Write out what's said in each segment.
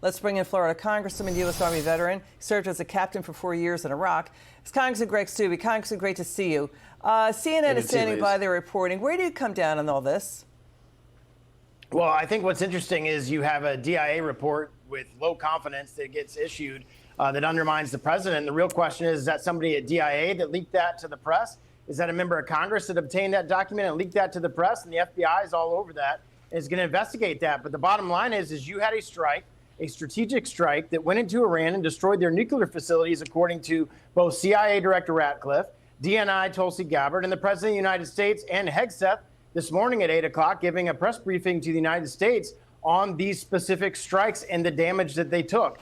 Let's bring in Florida Congressman, U.S. Army veteran, served as a captain for 4 years in Iraq. It's Congressman Greg Steube. Congressman, great to see you. CNN is standing by their reporting. Where do you come down on all this? Well, I think what's interesting is you have a DIA report with low confidence that gets issued that undermines the president. And the real question is that somebody at DIA that leaked that to the press? Is that a member of Congress that obtained that document and leaked that to the press? And the FBI is all over that and is going to investigate that. But the bottom line is you had a strike, a strategic strike that went into Iran and destroyed their nuclear facilities, according to both CIA Director Ratcliffe, DNI Tulsi Gabbard, and the President of the United States and Hegseth this morning at 8 o'clock, giving a press briefing to the United States on these specific strikes and the damage that they took.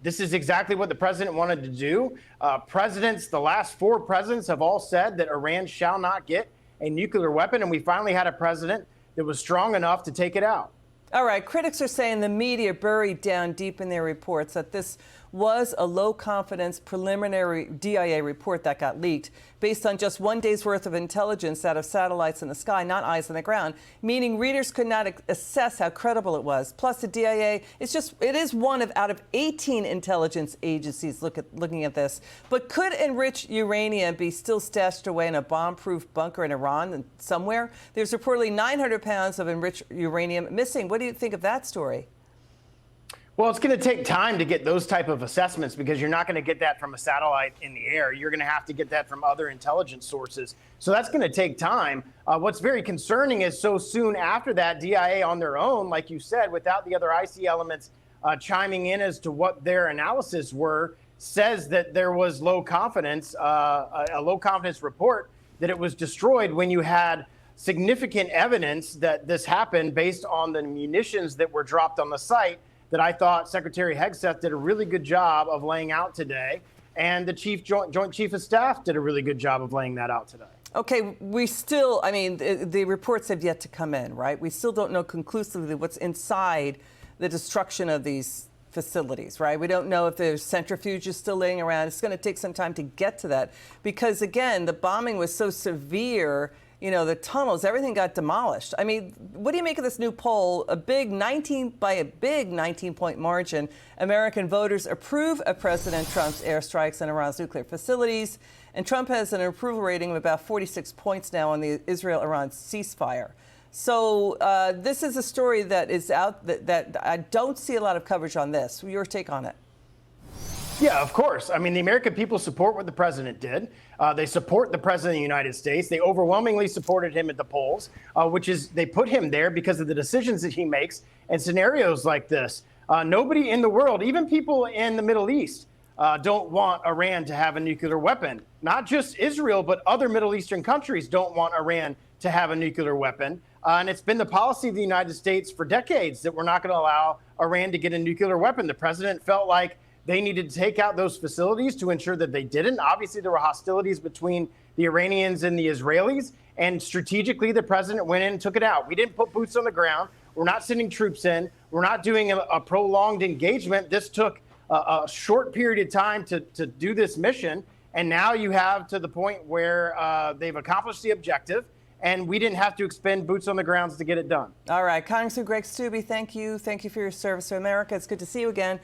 This is exactly what the president wanted to do. The last 4 presidents have all said that Iran shall not get a nuclear weapon, and we finally had a president that was strong enough to take it out. All right. Critics are saying the media buried down deep in their reports that this was a low-confidence preliminary DIA report that got leaked based on just 1 day's worth of intelligence out of satellites in the sky, not eyes on the ground, meaning readers could not assess how credible it was. Plus, the DIA it is one out of 18 intelligence agencies looking at this. But could enriched uranium be still stashed away in a bomb-proof bunker in Iran somewhere? There's reportedly 900 pounds of enriched uranium missing. What do you think of that story? Well, it's going to take time to get those type of assessments because you're not going to get that from a satellite in the air. You're going to have to get that from other intelligence sources. So that's going to take time. What's very concerning is so soon after that, DIA on their own, like you said, without the other IC elements chiming in as to what their analysis were, says that there was low confidence, a low confidence report that it was destroyed when you had significant evidence that this happened based on the munitions that were dropped on the site that I thought Secretary Hegseth did a really good job of laying out today, and the Joint Chief of Staff did a really good job of laying that out today. Okay, the reports have yet to come in, right? We still don't know conclusively what's inside the destruction of these facilities, right? We don't know if there's centrifuges still laying around. It's going to take some time to get to that because, again, the bombing was so severe. You know, the tunnels, everything got demolished. I mean, what do you make of this new poll? By a big 19-point margin, American voters approve of President Trump's airstrikes on Iran's nuclear facilities. And Trump has an approval rating of about 46 points now on the Israel-Iran ceasefire. So this is a story that is out that I don't see a lot of coverage on this. Your take on it? Yeah, of course. I mean, the American people support what the president did. They support the president of the United States. They overwhelmingly supported him at the polls, they put him there because of the decisions that he makes and scenarios like this. Nobody in the world, even people in the Middle East, don't want Iran to have a nuclear weapon. Not just Israel, but other Middle Eastern countries don't want Iran to have a nuclear weapon. And it's been the policy of the United States for decades that we're not going to allow Iran to get a nuclear weapon. The president felt like they needed to take out those facilities to ensure that they didn't. Obviously, there were hostilities between the Iranians and the Israelis, and strategically, the president went in and took it out. We didn't put boots on the ground. We're not sending troops in. We're not doing a prolonged engagement. This took a short period of time to do this mission, and now you have to the point where they've accomplished the objective, and we didn't have to expend boots on the grounds to get it done. All right. Congressman Greg Steube, thank you. Thank you for your service to America. It's good to see you again.